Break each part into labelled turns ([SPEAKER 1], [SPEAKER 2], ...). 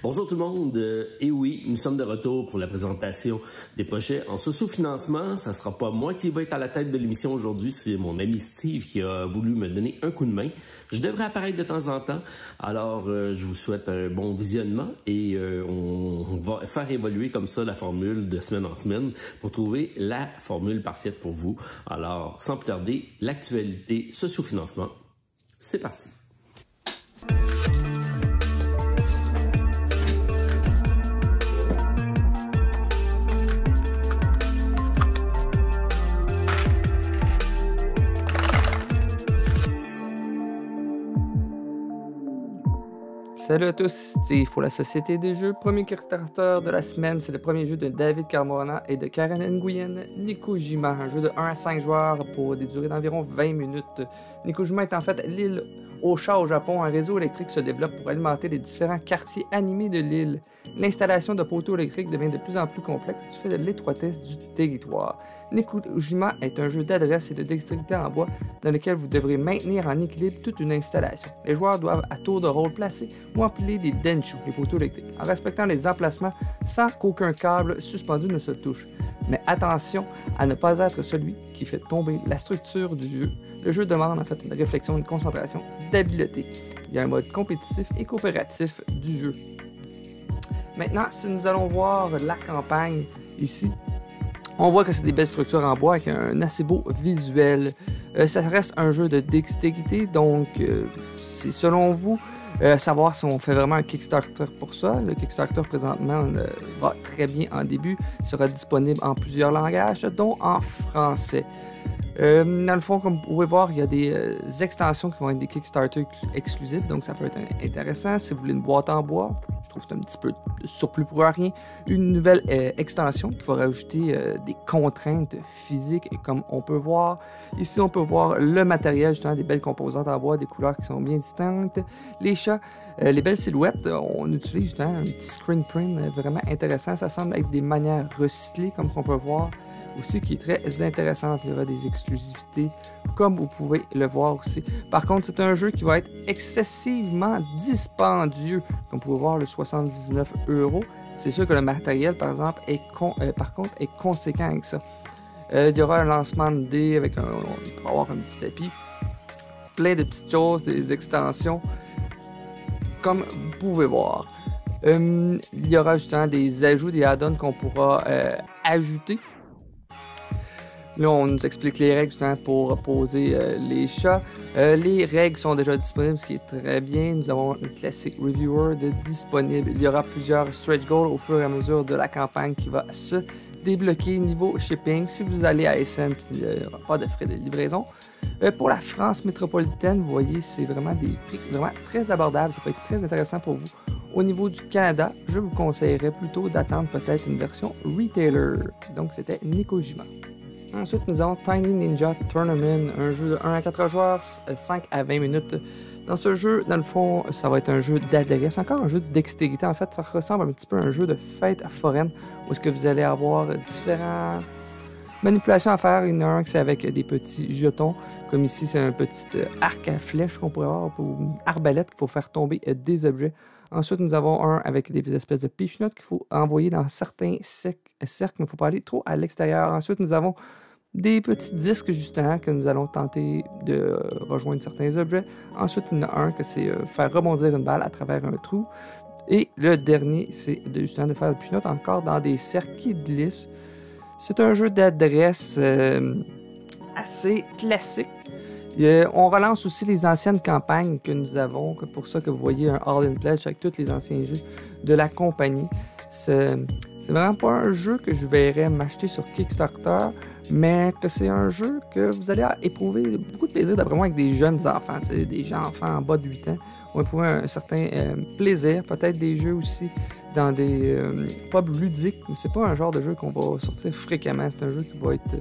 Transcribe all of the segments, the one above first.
[SPEAKER 1] Bonjour tout le monde, et oui, nous sommes de retour pour la présentation des projets en sous-financement. Ça sera pas moi qui va être à la tête de l'émission aujourd'hui, c'est mon ami Steve qui a voulu me donner un coup de main. Je devrais apparaître de temps en temps, alors je vous souhaite un bon visionnement et on va faire évoluer comme ça la formule de semaine en semaine pour trouver la formule parfaite pour vous. Alors, sans plus tarder, l'actualité socio-financement, c'est parti.
[SPEAKER 2] Salut à tous, Steve pour la Société des Jeux. Premier Kickstarter de la semaine, c'est le premier jeu de David Carmona et de Karen Nguyen, Nikojima, un jeu de 1 à 5 joueurs pour des durées d'environ 20 minutes. Nikojima est en fait l'île Osha au Japon. Un réseau électrique se développe pour alimenter les différents quartiers animés de l'île. L'installation de poteaux électriques devient de plus en plus complexe du fait de l'étroitesse du territoire. Nikojima est un jeu d'adresse et de dextérité en bois dans lequel vous devrez maintenir en équilibre toute une installation. Les joueurs doivent à tour de rôle placer ou empiler des denshu, les poteaux électriques, en respectant les emplacements sans qu'aucun câble suspendu ne se touche. Mais attention à ne pas être celui qui fait tomber la structure du jeu. Le jeu demande en fait une réflexion, une concentration, d'habileté. Il y a un mode compétitif et coopératif du jeu. Maintenant, si nous allons voir la campagne ici, on voit que c'est des belles structures en bois avec un assez beau visuel. Ça reste un jeu de dextérité, donc c'est selon vous savoir si on fait vraiment un Kickstarter pour ça. Le Kickstarter présentement va très bien en début, sera disponible en plusieurs langages, dont en français. Dans le fond, comme vous pouvez voir, il y a des extensions qui vont être des Kickstarter exclusifs, donc ça peut être intéressant. Si vous voulez une boîte en bois, je trouve que c'est un petit peu de surplus pour rien. Une nouvelle extension qui va rajouter des contraintes physiques, comme on peut voir. Ici, on peut voir le matériel, justement, des belles composantes en bois, des couleurs qui sont bien distinctes. Les chats, les belles silhouettes, on utilise justement un petit screen print vraiment intéressant. Ça semble être des manières recyclées, comme on peut voir. Aussi qui est très intéressante, il y aura des exclusivités comme vous pouvez le voir aussi. Par contre, c'est un jeu qui va être excessivement dispendieux, comme vous pouvez voir le 79 €. C'est sûr que le matériel par exemple est conséquent avec ça. Il y aura un lancement de dés avec on va avoir un petit tapis, plein de petites choses, des extensions comme vous pouvez voir. Il y aura justement des ajouts, des add-ons qu'on pourra ajouter. Là, on nous explique les règles justement pour poser les chats. Les règles sont déjà disponibles, ce qui est très bien. Nous avons une classique reviewer disponible. Il y aura plusieurs stretch goals au fur et à mesure de la campagne qui va se débloquer niveau shipping. Si vous allez à Essence, il n'y aura pas de frais de livraison. Pour la France métropolitaine, vous voyez, c'est vraiment des prix vraiment très abordables. Ça peut être très intéressant pour vous. Au niveau du Canada, je vous conseillerais plutôt d'attendre peut-être une version retailer. Donc, c'était Nikojima. Ensuite, nous avons Tiny Ninja Tournament, un jeu de 1 à 4 joueurs, 5 à 20 minutes. Dans ce jeu, dans le fond, ça va être un jeu d'adresse, encore un jeu de dextérité. En fait, ça ressemble un petit peu à un jeu de fête foraine, où est-ce que vous allez avoir différentes manipulations à faire. Il y en a un qui c'est avec des petits jetons, comme ici, c'est un petit arc à flèche qu'on pourrait avoir, ou une arbalète qu'il faut faire tomber des objets. Ensuite, nous avons un avec des espèces de pitch-notes qu'il faut envoyer dans certains cercles, mais il ne faut pas aller trop à l'extérieur. Ensuite, nous avons des petits disques, justement, que nous allons tenter de rejoindre certains objets. Ensuite, il y en a un que c'est faire rebondir une balle à travers un trou. Et le dernier, c'est justement de faire le pitch-note encore dans des cercles qui glissent. C'est un jeu d'adresse assez classique. On relance aussi les anciennes campagnes que nous avons, pour ça que vous voyez un All-in Pledge avec tous les anciens jeux de la compagnie. C'est vraiment pas un jeu que je verrais m'acheter sur Kickstarter, mais que c'est un jeu que vous allez éprouver beaucoup de plaisir, d'après moi, avec des jeunes enfants, des enfants en bas de 8 ans. On va éprouver un certain plaisir, peut-être des jeux aussi dans des pubs ludiques, mais c'est pas un genre de jeu qu'on va sortir fréquemment. C'est un jeu qui va être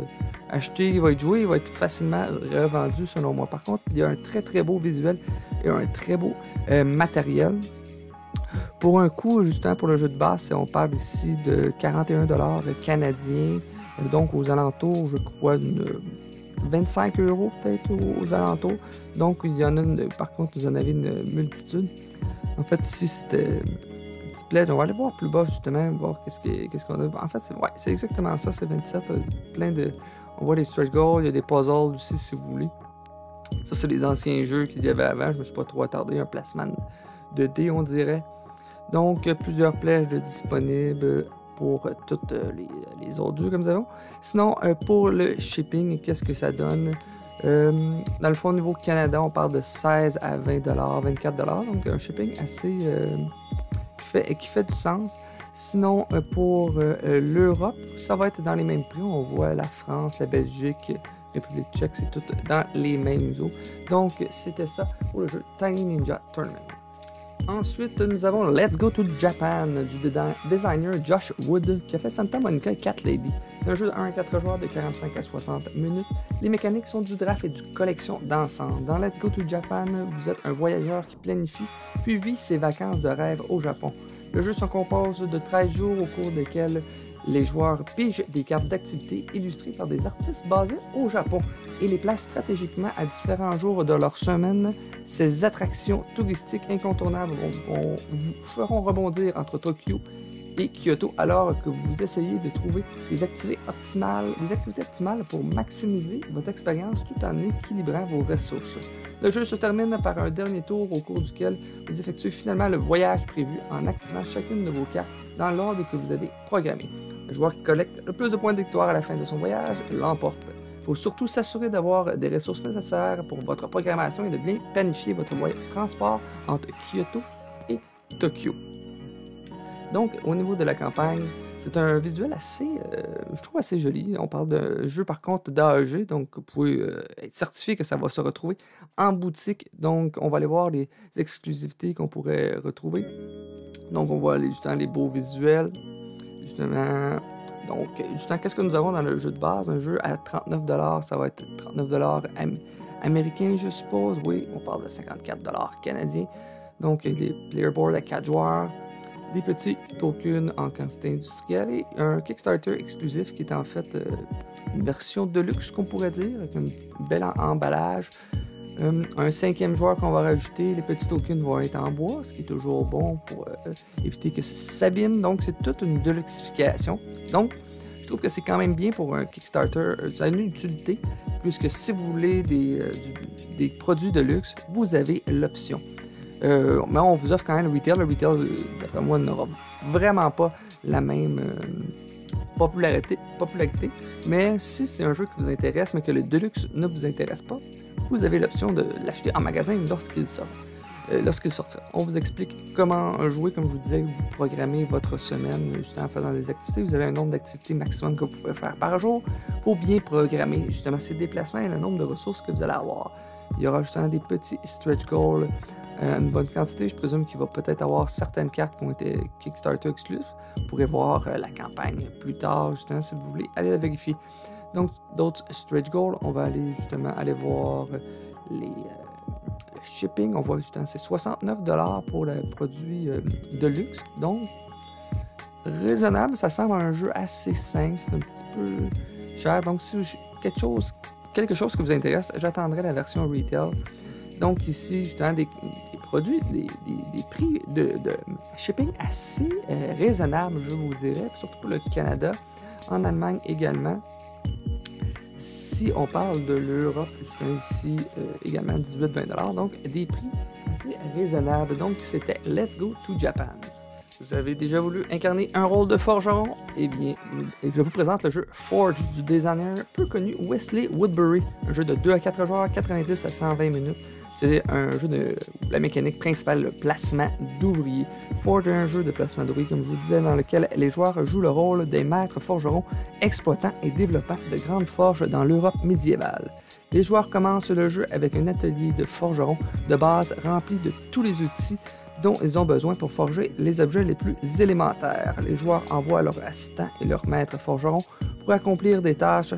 [SPEAKER 2] acheté, il va être joué, il va être facilement revendu selon moi. Par contre, il y a un très très beau visuel et un très beau matériel. Pour un coût, justement, pour le jeu de base, on parle ici de 41 $ canadiens, donc aux alentours, je crois, de 25 € peut-être aux alentours. Donc, il y en a, par contre, vous en avez une multitude. En fait, ici, c'était display. On va aller voir plus bas, justement, voir qu'est-ce qu'on a. En fait, c'est exactement ça, c'est 27. Plein de... On voit les stretch goals, il y a des puzzles aussi, si vous voulez. Ça, c'est les anciens jeux qu'il y avait avant. Je me suis pas trop attardé. Un placement de dés, on dirait. Donc, plusieurs plages disponibles pour tous les autres jeux comme nous avons. Sinon, pour le shipping, qu'est-ce que ça donne? Dans le fond, au niveau Canada, on parle de 16 à 20 $, 24 $. Donc, un shipping assez qui fait du sens. Sinon, pour l'Europe, ça va être dans les mêmes prix. On voit la France, la Belgique, République tchèque, c'est tout dans les mêmes eaux. Donc, c'était ça pour le jeu Tiny Ninja Tournament. Ensuite, nous avons Let's Go to Japan du designer Josh Wood qui a fait Santa Monica Cat Lady. C'est un jeu de 1 à 4 joueurs de 45 à 60 minutes. Les mécaniques sont du draft et du collection d'ensemble. Dans Let's Go to Japan, vous êtes un voyageur qui planifie puis vit ses vacances de rêve au Japon. Le jeu se compose de 13 jours au cours desquels les joueurs pigent des cartes d'activité illustrées par des artistes basés au Japon et les placent stratégiquement à différents jours de leur semaine. Ces attractions touristiques incontournables vous feront rebondir entre Tokyo et Kyoto alors que vous essayez de trouver des activités optimales pour maximiser votre expérience tout en équilibrant vos ressources. Le jeu se termine par un dernier tour au cours duquel vous effectuez finalement le voyage prévu en activant chacune de vos cartes dans l'ordre que vous avez programmé. Le joueur qui collecte le plus de points de victoire à la fin de son voyage l'emporte. Il faut surtout s'assurer d'avoir des ressources nécessaires pour votre programmation et de bien planifier votre transport entre Kyoto et Tokyo. Donc, au niveau de la campagne, c'est un visuel je trouve assez joli. On parle d'un jeu, par contre, d'AEG, donc vous pouvez être certifié que ça va se retrouver en boutique. Donc, on va aller voir les exclusivités qu'on pourrait retrouver. Donc, on voit justement les beaux visuels. Donc, qu'est-ce que nous avons dans le jeu de base? Un jeu à 39 $, ça va être 39 $ américains, je suppose. Oui, on parle de 54 $ canadiens. Donc, il y a des player boards à 4 joueurs. Des petits tokens en quantité industrielle et un Kickstarter exclusif qui est en fait une version de luxe qu'on pourrait dire, avec un bel emballage. Un 5e joueur qu'on va rajouter, les petits tokens vont être en bois, ce qui est toujours bon pour éviter que ça s'abîme. Donc c'est toute une deluxification. Donc je trouve que c'est quand même bien pour un Kickstarter, ça a une utilité, puisque si vous voulez des produits de luxe, vous avez l'option. Mais on vous offre quand même le retail. Le retail, d'après moi, n'aura vraiment pas la même popularité. Mais si c'est un jeu qui vous intéresse, mais que le Deluxe ne vous intéresse pas, vous avez l'option de l'acheter en magasin lorsqu'il sortira. On vous explique comment jouer, comme je vous disais, vous programmez votre semaine justement en faisant des activités. Vous avez un nombre d'activités maximum que vous pouvez faire par jour pour bien programmer justement ces déplacements et le nombre de ressources que vous allez avoir. Il y aura justement des petits stretch goals, une bonne quantité. Je présume qu'il va peut-être avoir certaines cartes qui ont été Kickstarter exclusives. Vous pourrez voir la campagne plus tard, justement, si vous voulez aller la vérifier. Donc, d'autres stretch goals, on va aller voir le shipping. On voit justement, c'est 69 $ pour le produit de luxe. Donc, raisonnable. Ça semble un jeu assez simple. C'est un petit peu cher. Donc, si quelque chose qui vous intéresse, j'attendrai la version retail. Donc ici, justement, des produits, des prix de shipping assez raisonnables, je vous dirais, surtout pour le Canada, en Allemagne également. Si on parle de l'Europe, justement ici, également 18-20 $, donc des prix assez raisonnables. Donc c'était Let's Go to Japan. Vous avez déjà voulu incarner un rôle de forgeron? Eh bien, je vous présente le jeu Forge du designer peu connu Wesley Woodbury, un jeu de 2 à 4 joueurs, 90 à 120 minutes. C'est un jeu de la mécanique principale, le placement d'ouvriers. Forge est un jeu de placement d'ouvriers, comme je vous disais, dans lequel les joueurs jouent le rôle des maîtres forgerons exploitant et développant de grandes forges dans l'Europe médiévale. Les joueurs commencent le jeu avec un atelier de forgeron de base rempli de tous les outils dont ils ont besoin pour forger les objets les plus élémentaires. Les joueurs envoient leurs assistants et leurs maîtres forgerons pour accomplir des tâches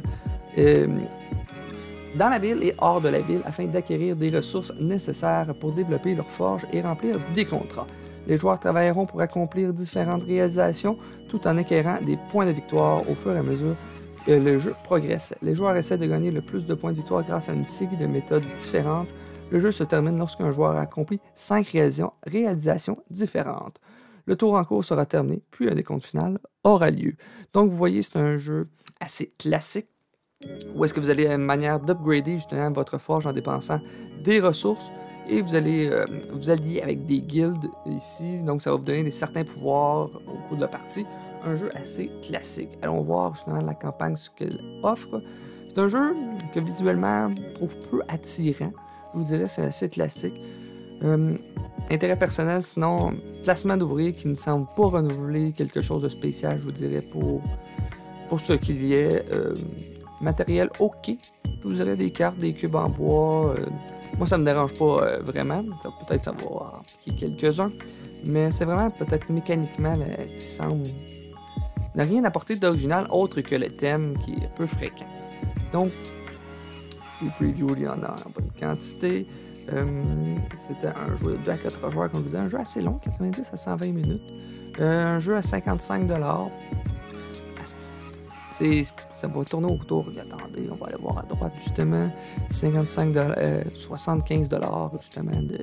[SPEAKER 2] dans la ville et hors de la ville afin d'acquérir des ressources nécessaires pour développer leur forge et remplir des contrats. Les joueurs travailleront pour accomplir différentes réalisations tout en acquérant des points de victoire au fur et à mesure que le jeu progresse. Les joueurs essaient de gagner le plus de points de victoire grâce à une série de méthodes différentes Le jeu se termine lorsqu'un joueur a accompli 5 réalisations différentes. Le tour en cours sera terminé, puis un décompte final aura lieu. Donc, vous voyez, c'est un jeu assez classique, où est-ce que vous allez une manière d'upgrader justement votre forge en dépensant des ressources, et vous allez vous allier avec des guildes ici, donc ça va vous donner certains pouvoirs au cours de la partie. Un jeu assez classique. Allons voir justement la campagne, ce qu'elle offre. C'est un jeu que visuellement je trouve peu attirant. Je vous dirais c'est assez classique. Intérêt personnel, sinon, placement d'ouvriers qui ne semble pas renouveler quelque chose de spécial, je vous dirais, pour ce qu'il y est. Matériel OK. Je vous dirais des cartes, des cubes en bois. Moi, ça me dérange pas vraiment. Peut-être ça va en piquer quelques-uns. Mais c'est vraiment peut-être mécaniquement qui semble ne rien apporter d'original autre que le thème qui est peu fréquent. Donc, les previews, il y en a en bonne quantité. C'était un jeu de 2 à 4 joueurs, comme je vous disais, un jeu assez long, 90 à 120 minutes. Un jeu à 55 $. Ça va tourner autour. Attendez, on va aller voir à droite justement. 75 $ justement de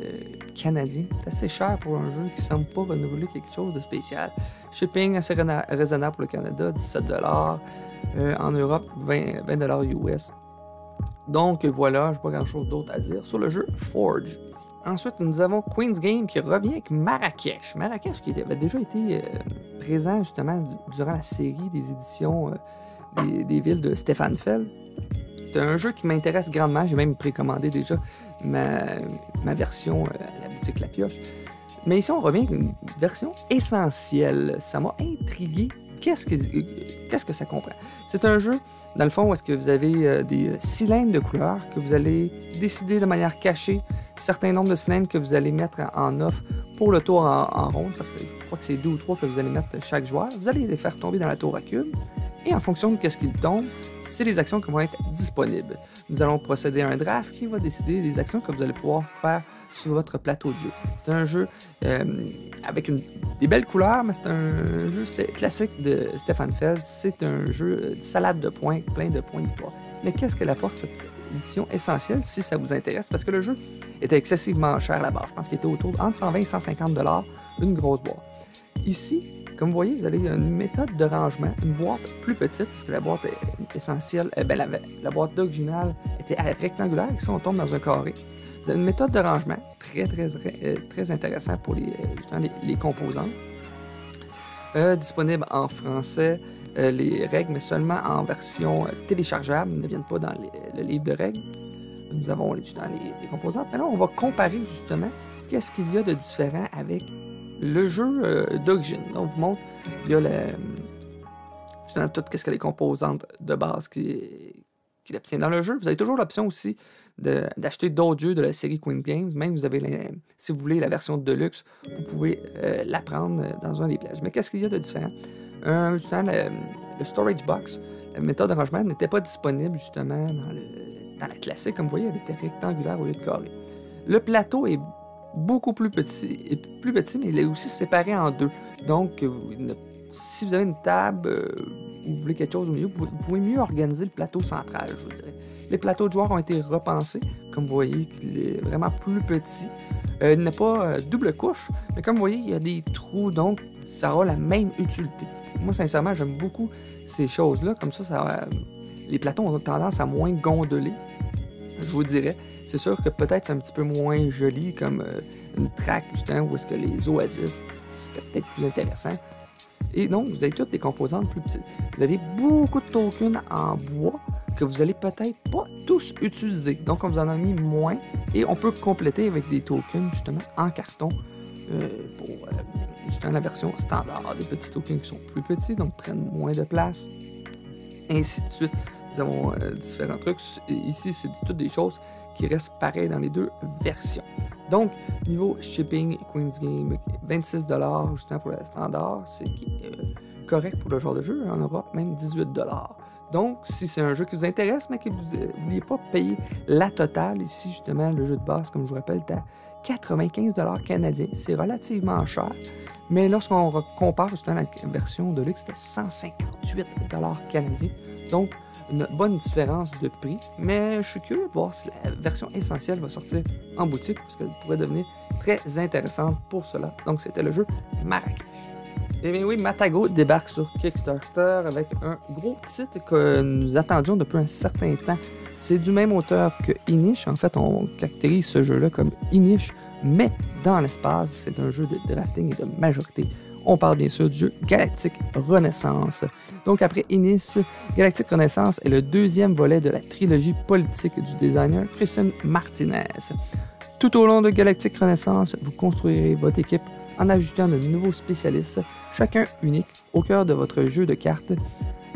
[SPEAKER 2] canadien. C'est assez cher pour un jeu qui ne semble pas renouveler quelque chose de spécial. Shipping assez raisonnable pour le Canada, 17 $. En Europe, 20 $ US. Donc voilà, je n'ai pas grand chose d'autre à dire sur le jeu Forge. Ensuite, nous avons Queen's Game qui revient avec Marrakech. Marrakech qui avait déjà été présent justement durant la série des éditions des villes de Stefan Feld. C'est un jeu qui m'intéresse grandement. J'ai même précommandé déjà ma version à la boutique La Pioche. Mais ici, on revient avec une version essentielle. Ça m'a intrigué. Qu'est-ce que ça comprend? C'est un jeu, dans le fond, où est-ce que vous avez des cylindres de couleurs que vous allez décider de manière cachée, certain nombre de cylindres que vous allez mettre en offre pour le tour en ronde. Je crois que c'est 2 ou 3 que vous allez mettre chaque joueur. Vous allez les faire tomber dans la tour à cubes. Et en fonction de ce qu'il tombe, c'est les actions qui vont être disponibles. Nous allons procéder à un draft qui va décider des actions que vous allez pouvoir faire sur votre plateau de jeu. C'est un jeu avec des belles couleurs, mais c'est un jeu classique de Stefan Feld. C'est un jeu de salade de points, plein de points de victoire. Mais qu'est-ce qu'elle apporte, cette édition essentielle, si ça vous intéresse? Parce que le jeu était excessivement cher là-bas. Je pense qu'il était autour entre 120 et 150 $, une grosse boîte. Ici, comme vous voyez, vous avez une méthode de rangement, une boîte plus petite, parce que la boîte est essentielle, la boîte originale était rectangulaire, ici on tombe dans un carré. Vous avez une méthode de rangement très intéressante pour les composants. Disponible en français, les règles, mais seulement en version téléchargeable, ne viennent pas dans le livre de règles. Nous avons les composantes. Maintenant, on va comparer justement qu'est-ce qu'il y a de différent avec le jeu d'origine. Donc, on vous montre, il y a tout ce que les composantes de base qui obtient dans le jeu. Vous avez toujours l'option aussi d'acheter d'autres jeux de la série Queen Games. Même vous avez, si vous voulez, la version Deluxe, vous pouvez la prendre dans un des plages. Mais qu'est-ce qu'il y a de différent? Le Storage Box, la méthode de rangement n'était pas disponible justement dans la classique. Comme vous voyez, elle était rectangulaire au lieu de carré. Le plateau est beaucoup plus petit, mais il est aussi séparé en deux. Donc, si vous avez une table ou vous voulez quelque chose au milieu, vous pouvez mieux organiser le plateau central, je vous dirais. Les plateaux de joueurs ont été repensés. Comme vous voyez, il est vraiment plus petit. Il n'a pas double couche, mais comme vous voyez, il y a des trous, donc ça aura la même utilité. Moi, sincèrement, j'aime beaucoup ces choses-là. Comme ça, les plateaux ont tendance à moins gondoler, je vous dirais. C'est sûr que peut-être c'est un petit peu moins joli, comme une track, justement, où est-ce que les oasis, c'était peut-être plus intéressant. Et donc, vous avez toutes des composantes plus petites. Vous avez beaucoup de tokens en bois que vous allez peut-être pas tous utiliser. Donc, on vous en a mis moins. Et on peut compléter avec des tokens, justement, en carton pour justement la version standard. Des petits tokens qui sont plus petits, donc prennent moins de place. Ainsi de suite. Nous avons différents trucs. Ici, c'est toutes des choses qui restent pareilles dans les deux versions. Donc, niveau shipping, Queen's Game, 26 $ justement pour le standard, c'est correct pour le genre de jeu. En Europe, même 18 $. Donc, si c'est un jeu qui vous intéresse, mais que vous ne vouliez pas payer la totale, ici, justement, le jeu de base, comme je vous rappelle, est à 95 $ canadiens. C'est relativement cher. Mais lorsqu'on compare justement la version de luxe, c'était 158 $ canadiens. Donc, une bonne différence de prix, mais je suis curieux de voir si la version essentielle va sortir en boutique, parce qu'elle pourrait devenir très intéressante pour cela. Donc, c'était le jeu Marrakech. Et bien oui, Matago débarque sur Kickstarter avec un gros titre que nous attendions depuis un certain temps. C'est du même auteur que Inish. En fait, on caractérise ce jeu-là comme Inish, mais dans l'espace. C'est un jeu de drafting et de majorité. On parle bien sûr du jeu Galactic Renaissance. Donc après Inish, Galactic Renaissance est le deuxième volet de la trilogie politique du designer Christian Martinez. Tout au long de Galactic Renaissance, vous construirez votre équipe en ajoutant de nouveaux spécialistes, chacun unique, au cœur de votre jeu de cartes.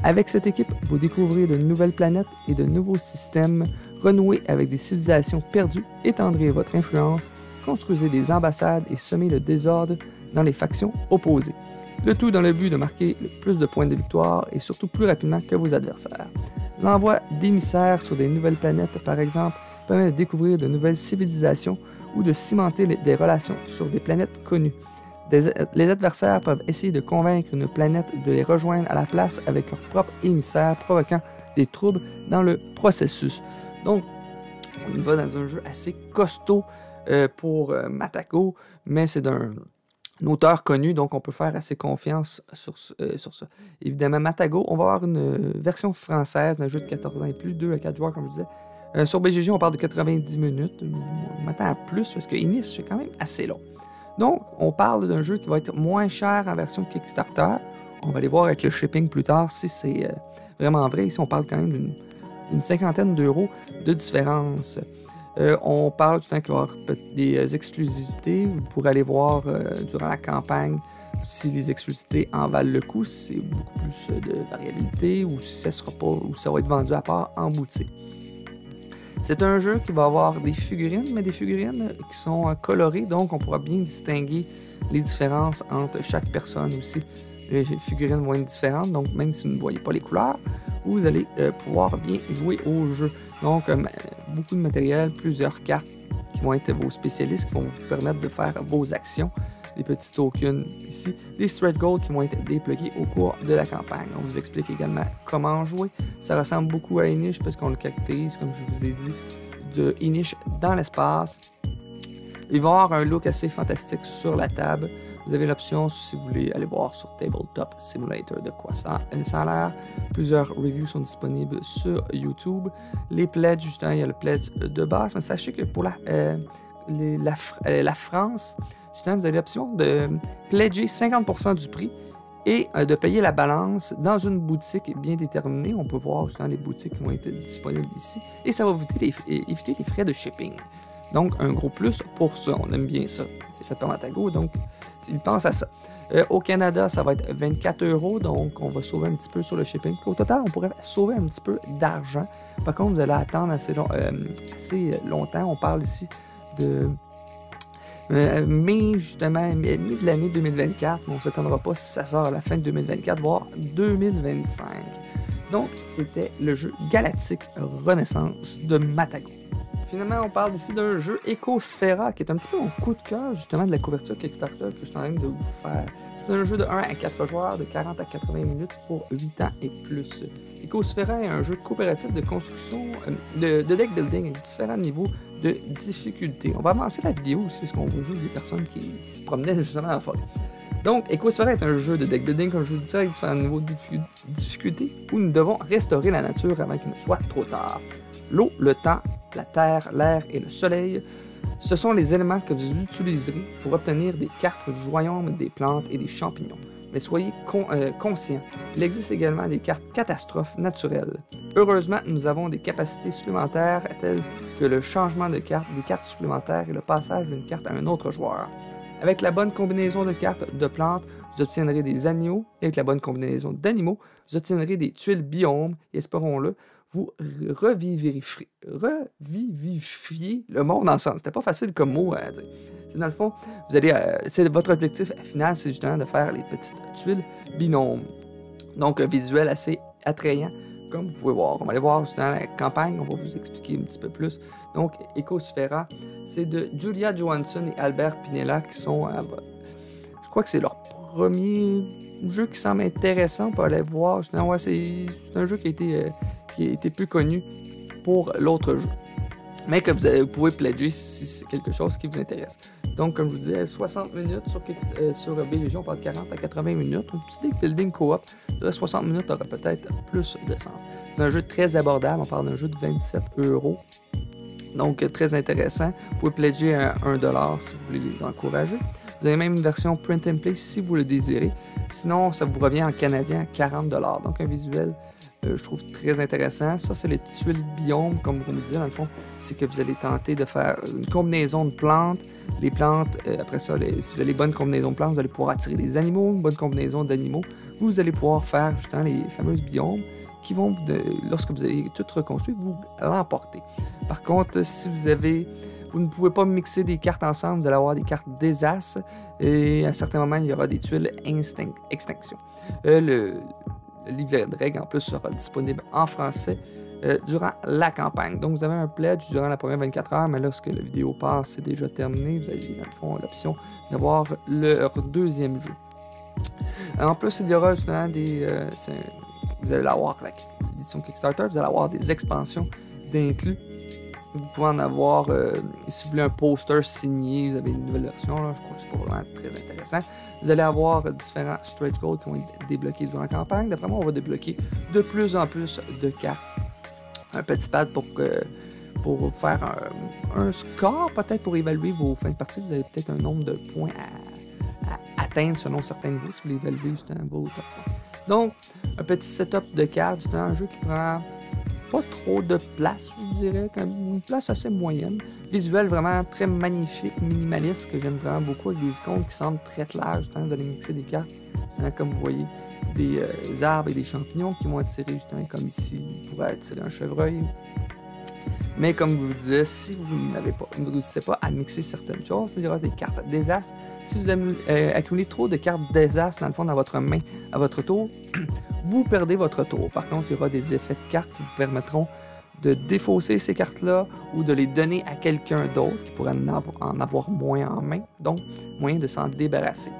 [SPEAKER 2] Avec cette équipe, vous découvrirez de nouvelles planètes et de nouveaux systèmes, renouez avec des civilisations perdues, étendrez votre influence, construisez des ambassades et semez le désordre dans les factions opposées. Le tout dans le but de marquer le plus de points de victoire et surtout plus rapidement que vos adversaires. L'envoi d'émissaires sur des nouvelles planètes, par exemple, permet de découvrir de nouvelles civilisations ou de cimenter des relations sur des planètes connues. Les adversaires peuvent essayer de convaincre une planète de les rejoindre à la place avec leur propre émissaire, provoquant des troubles dans le processus. Donc, on y va dans un jeu assez costaud pour Matago, mais c'est d'un auteur connu, donc on peut faire assez confiance sur ça. Évidemment, Matago, on va avoir une version française d'un jeu de 14 ans et plus, 2 à 4 joueurs, comme je disais. Sur BGG, on parle de 90 minutes. On m'attend à plus parce que Inish, c'est quand même assez long. Donc, on parle d'un jeu qui va être moins cher en version Kickstarter. On va aller voir avec le shipping plus tard si c'est vraiment vrai. Ici, on parle quand même d'une cinquantaine d'euros de différence. On parle du temps qu'il va y avoir des exclusivités. Vous pourrez aller voir durant la campagne si les exclusivités en valent le coup, si c'est beaucoup plus de variabilité ou si ça sera pas, ou ça va être vendu à part en boutique. C'est un jeu qui va avoir des figurines, mais des figurines qui sont colorées, donc on pourra bien distinguer les différences entre chaque personne aussi. Les figurines vont être différentes, donc même si vous ne voyez pas les couleurs, vous allez pouvoir bien jouer au jeu. Donc, beaucoup de matériel, plusieurs cartes qui vont être vos spécialistes, qui vont vous permettre de faire vos actions. Des petits tokens ici, des straight gold qui vont être déplugués au cours de la campagne. On vous explique également comment jouer. Ça ressemble beaucoup à Inish parce qu'on le caractérise, comme je vous ai dit, de Inish dans l'espace. Il va y avoir un look assez fantastique sur la table. Vous avez l'option, si vous voulez aller voir sur Tabletop Simulator de quoi ça a l'air. Plusieurs reviews sont disponibles sur YouTube. Les pledges, justement, il y a le pledge de base. Mais sachez que pour la France, justement, vous avez l'option de pledger 50% du prix et de payer la balance dans une boutique bien déterminée. On peut voir justement les boutiques qui vont être disponibles ici. Et ça va vous éviter les frais de shipping. Donc, un gros plus pour ça. On aime bien ça. C'est fait par Matago, donc il pense à ça. Au Canada, ça va être 24 €, donc on va sauver un petit peu sur le shipping. Au total, on pourrait sauver un petit peu d'argent. Par contre, vous allez attendre assez longtemps. On parle ici de mai, justement, mi de l'année 2024. Mais on ne s'attendra pas si ça sort à la fin de 2024, voire 2025. Donc, c'était le jeu Galactic Renaissance de Matago. Finalement, on parle ici d'un jeu Ecosphera, qui est un petit peu mon coup de cœur, justement, de la couverture Kickstarter que je suis en train de vous faire. C'est un jeu de 1 à 4 joueurs, de 40 à 80 minutes pour 8 ans et plus. Ecosphera est un jeu coopératif de construction, de deck building avec différents niveaux de difficulté. On va avancer la vidéo aussi, parce qu'on va jouer des personnes qui se promenaient justement dans la forêt. Donc, Ecosphera est un jeu de deck building, comme je vous le disais, avec différents niveaux de difficulté, où nous devons restaurer la nature avant qu'il ne soit trop tard. L'eau, le temps, la terre, l'air et le soleil, ce sont les éléments que vous utiliserez pour obtenir des cartes du royaume des plantes et des champignons. Mais soyez conscients, il existe également des cartes catastrophes naturelles. Heureusement, nous avons des capacités supplémentaires telles que le changement de carte, des cartes supplémentaires et le passage d'une carte à un autre joueur. Avec la bonne combinaison de cartes de plantes, vous obtiendrez des animaux, et avec la bonne combinaison d'animaux, vous obtiendrez des tuiles biomes, et espérons-le, vous revivifiez le monde ensemble. C'était pas facile comme mot à dire. C'est dans le fond, vous allez, votre objectif final, c'est justement de faire les petites tuiles binômes. Donc, un visuel assez attrayant, comme vous pouvez voir. On va aller voir justement la campagne, on va vous expliquer un petit peu plus. Donc, Ecosphera, c'est de Julia Johansson et Albert Pinella qui sont, je crois que c'est leur premier jeu qui semble intéressant. On peut aller voir. Ouais, c'est un jeu qui a été peu connu pour l'autre jeu. Mais que vous pouvez pledger si c'est quelque chose qui vous intéresse. Donc, comme je vous disais, 60 minutes sur BGG, on parle de 40 à 80 minutes. Un petit deck building co-op, 60 minutes aurait peut-être plus de sens. C'est un jeu très abordable, on parle d'un jeu de 27 €. Donc, très intéressant. Vous pouvez pledger à 1$ si vous voulez les encourager. Vous avez même une version print and play si vous le désirez. Sinon, ça vous revient en canadien à 40$. Donc, un visuel, je trouve très intéressant. Ça, c'est le tuile biome, comme vous me disiez, dans le fond. C'est que vous allez tenter de faire une combinaison de plantes. Les plantes, après ça, si vous avez les bonnes combinaisons de plantes, vous allez pouvoir attirer des animaux, une bonne combinaison d'animaux. Vous allez pouvoir faire justement les fameuses biomes qui vont, lorsque vous avez tout reconstruit, vous l'emporter. Par contre, si vous ne pouvez pas mixer des cartes ensemble, vous allez avoir des cartes désastres et à un certain moment, il y aura des tuiles extinction. Le livret de règles, en plus, sera disponible en français durant la campagne. Donc, vous avez un pledge durant la première 24 heures, mais lorsque la vidéo passe, c'est déjà terminé. Vous avez, dans le fond, l'option d'avoir leur deuxième jeu. En plus, il y aura justement vous allez avoir l'édition Kickstarter, vous allez avoir des expansions d'inclus. Vous pouvez en avoir, si vous voulez un poster signé, vous avez une nouvelle version, là, je crois que c'est pas vraiment très intéressant. Vous allez avoir différents stretch goals qui vont être débloqués durant la campagne. D'après moi, on va débloquer de plus en plus de cartes. Un petit pad pour faire un score, peut-être pour évaluer vos fins de partie. Vous avez peut-être un nombre de points à atteindre selon certains niveaux. Si vous l'évaluez, c'est un beau top. Donc, un petit setup de cartes, c'est un jeu qui prend pas trop de place, je dirais, comme une place assez moyenne. Visuel vraiment très magnifique, minimaliste, que j'aime vraiment beaucoup, avec des icônes qui semblent très claires. Justement, vous allez mixer des cartes, comme vous voyez, des arbres et des champignons qui vont attirer, justement, comme ici, vous pourrez attirer un chevreuil. Mais comme je vous disais, si vous ne réussissez pas à mixer certaines choses, il y aura des cartes désastres. Si vous accumulez trop de cartes désastres, dans le fond, dans votre main à votre tour, vous perdez votre tour. Par contre, il y aura des effets de cartes qui vous permettront de défausser ces cartes-là ou de les donner à quelqu'un d'autre qui pourrait en avoir moins en main. Donc, moyen de s'en débarrasser.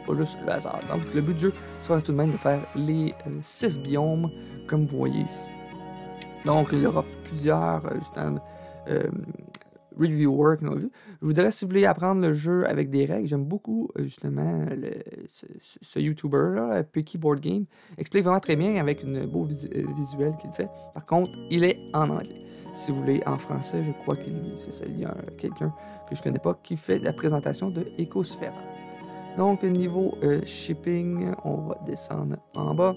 [SPEAKER 2] Pas juste le hasard. Donc, le but du jeu sera tout de même de faire les 6 biomes, comme vous voyez ici. Donc, il y aura plusieurs reviewers qui l'ont vu. Je vous dirais, si vous voulez apprendre le jeu avec des règles, j'aime beaucoup, justement, ce YouTuber-là, Picky Board Game, explique vraiment très bien avec une beau visuel qu'il fait. Par contre, il est en anglais. Si vous voulez en français, je crois qu'il y a quelqu'un que je connais pas qui fait la présentation de Ecosphera. Donc, niveau shipping, on va descendre en bas.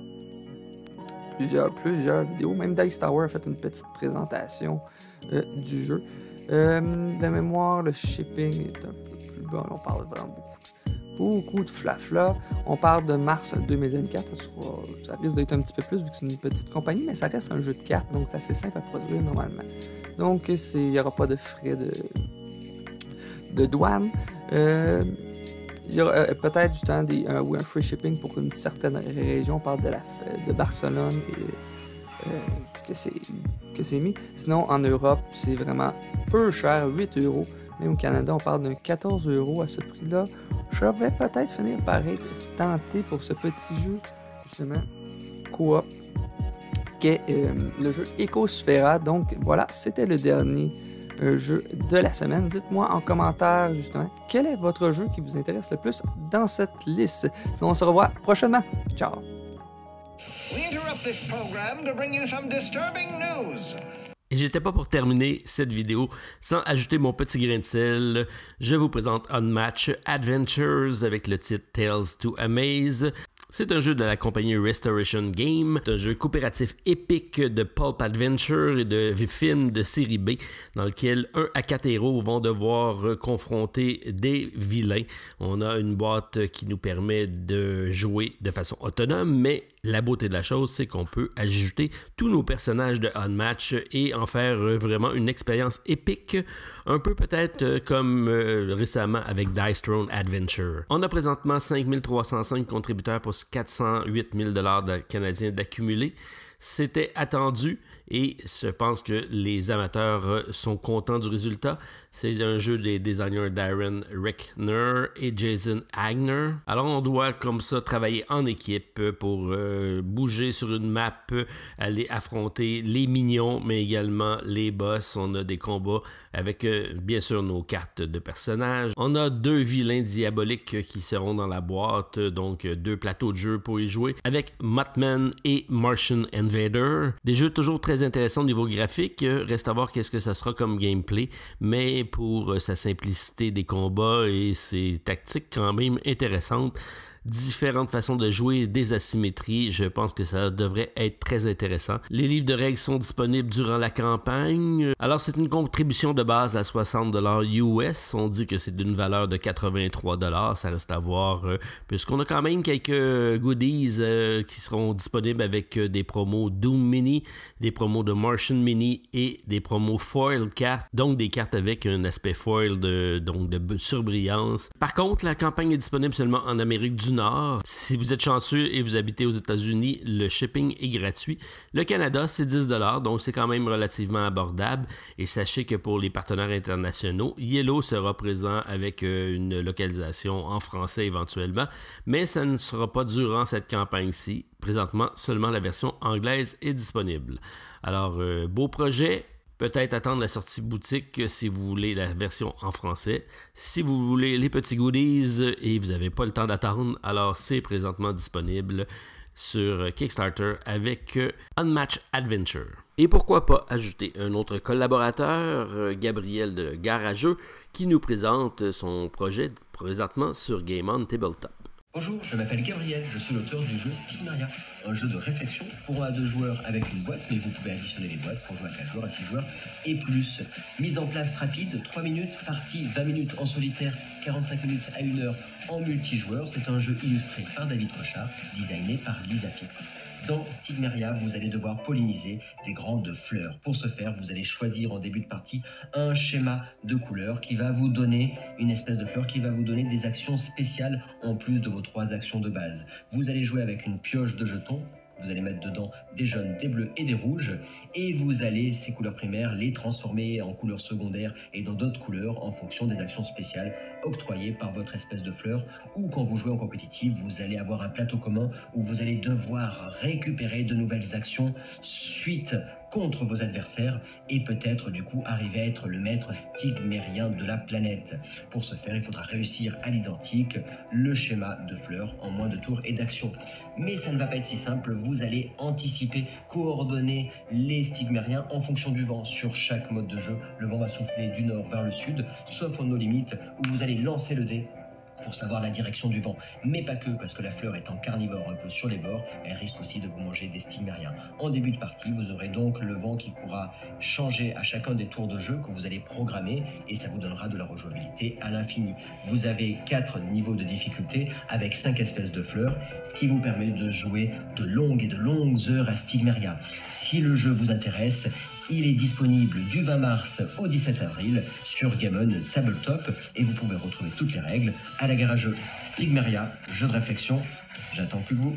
[SPEAKER 2] Plusieurs vidéos. Même Dice Tower a fait une petite présentation du jeu. De mémoire, le shipping est un peu plus bas. On parle vraiment beaucoup de flafla. On parle de mars 2024. Ça risque d'être un petit peu plus vu que c'est une petite compagnie, mais ça reste un jeu de cartes, donc c'est assez simple à produire normalement. Donc, il n'y aura pas de frais de douane. Il y aura peut-être justement un free shipping pour une certaine région. On parle de Barcelone et que c'est mis. Sinon, en Europe, c'est vraiment peu cher, 8 €. Même au Canada, on parle d'un 14 € à ce prix-là. Je vais peut-être finir par être tenté pour ce petit jeu, justement, coop, qui est le jeu Ecosphera. Donc voilà, c'était le dernier jeu de la semaine. Dites-moi en commentaire, justement, quel est votre jeu qui vous intéresse le plus dans cette liste. Sinon, on se revoit prochainement. Ciao!
[SPEAKER 1] Et j'étais pas pour terminer cette vidéo sans ajouter mon petit grain de sel. Je vous présente Unmatched Adventures avec le titre Tales to Amaze. C'est un jeu de la compagnie Restoration Game, un jeu coopératif épique de pulp adventure et de film de série B, dans lequel 1 à 4 héros vont devoir confronter des vilains. On a une boîte qui nous permet de jouer de façon autonome, mais la beauté de la chose, c'est qu'on peut ajouter tous nos personnages de Unmatched et en faire vraiment une expérience épique, un peu peut-être comme récemment avec Dice Throne Adventure. On a présentement 5305 contributeurs pour 408 000 $ canadiens d'accumulés. C'était attendu et je pense que les amateurs sont contents du résultat. C'est un jeu des designers Darren Reckner et Jason Agner. Alors on doit comme ça travailler en équipe pour bouger sur une map, aller affronter les minions, mais également les boss. On a des combats avec bien sûr nos cartes de personnages. On a 2 vilains diaboliques qui seront dans la boîte, donc 2 plateaux de jeu pour y jouer, avec Mothman et Martian Invader. Des jeux toujours très intéressants au niveau graphique. Reste à voir qu'est-ce que ça sera comme gameplay, mais pour sa simplicité des combats et ses tactiques quand même intéressantes, différentes façons de jouer, des asymétries, je pense que ça devrait être très intéressant. Les livres de règles sont disponibles durant la campagne. Alors c'est une contribution de base à 60$ US. On dit que c'est d'une valeur de 83$. Ça reste à voir puisqu'on a quand même quelques goodies qui seront disponibles avec des promos Doom Mini, des promos de Martian Mini et des promos foil cartes, donc des cartes avec un aspect foil de surbrillance. Par contre, la campagne est disponible seulement en Amérique du Nord. Si vous êtes chanceux et vous habitez aux États-Unis, le shipping est gratuit. Le Canada, c'est 10$, donc c'est quand même relativement abordable. Et sachez que pour les partenaires internationaux, Yellow sera présent avec une localisation en français éventuellement, mais ça ne sera pas durant cette campagne-ci. Présentement, seulement la version anglaise est disponible. Alors, beau projet. Peut-être attendre la sortie boutique si vous voulez la version en français. Si vous voulez les petits goodies et vous n'avez pas le temps d'attendre, alors c'est présentement disponible sur Kickstarter avec Unmatched Adventure. Et pourquoi pas ajouter un autre collaborateur, Gabriel de Garageux, qui nous présente son projet présentement sur Game On Tabletop.
[SPEAKER 3] Bonjour, je m'appelle Gabriel, je suis l'auteur du jeu Stigmaria, un jeu de réflexion pour 1 à 2 joueurs avec une boîte, mais vous pouvez additionner les boîtes pour jouer à 4 joueurs, à 6 joueurs et plus. Mise en place rapide, 3 minutes, partie 20 minutes en solitaire, 45 minutes à 1 heure en multijoueur. C'est un jeu illustré par David Cochard, designé par Lisa Fix. Dans Stigmaria, vous allez devoir polliniser des grandes fleurs. Pour ce faire, vous allez choisir en début de partie un schéma de couleurs qui va vous donner une espèce de fleur qui va vous donner des actions spéciales en plus de vos 3 actions de base. Vous allez jouer avec une pioche de jetons. Vous allez mettre dedans des jaunes, des bleus et des rouges et vous allez, ces couleurs primaires, les transformer en couleurs secondaires et dans d'autres couleurs en fonction des actions spéciales octroyées par votre espèce de fleur. Ou quand vous jouez en compétitif, vous allez avoir un plateau commun où vous allez devoir récupérer de nouvelles actions suite contre vos adversaires et peut-être du coup arriver à être le maître stigmérien de la planète. Pour ce faire, il faudra réussir à l'identique le schéma de fleurs en moins de tours et d'actions. Mais ça ne va pas être si simple, vous allez anticiper, coordonner les stigmériens en fonction du vent. Sur chaque mode de jeu, le vent va souffler du nord vers le sud, sauf en nos limites où vous allez lancer le dé pour savoir la direction du vent. Mais pas que, parce que la fleur étant carnivore un peu sur les bords, elle risque aussi de vous manger des stigmériens. En début de partie, vous aurez donc le vent qui pourra changer à chacun des tours de jeu que vous allez programmer et ça vous donnera de la rejouabilité à l'infini. Vous avez 4 niveaux de difficulté avec 5 espèces de fleurs, ce qui vous permet de jouer de longues heures à Stigmeria. Si le jeu vous intéresse, il est disponible du 20 mars au 17 avril sur Game On Tabletop et vous pouvez retrouver toutes les règles à la Garageux. Stigmeria, jeu de réflexion, j'attends plus que vous.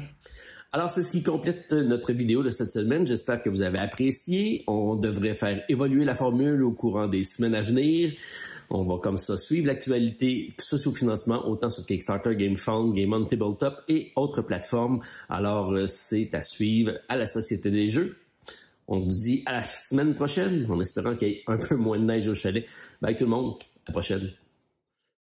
[SPEAKER 1] Alors, c'est ce qui complète notre vidéo de cette semaine. J'espère que vous avez apprécié. On devrait faire évoluer la formule au courant des semaines à venir. On va comme ça suivre l'actualité socio-financement autant sur Kickstarter, GameFound, Game On Tabletop et autres plateformes. Alors, c'est à suivre à la Société des Jeux. On se dit à la semaine prochaine, en espérant qu'il y ait un peu moins de neige au chalet. Bye tout le monde, à la prochaine.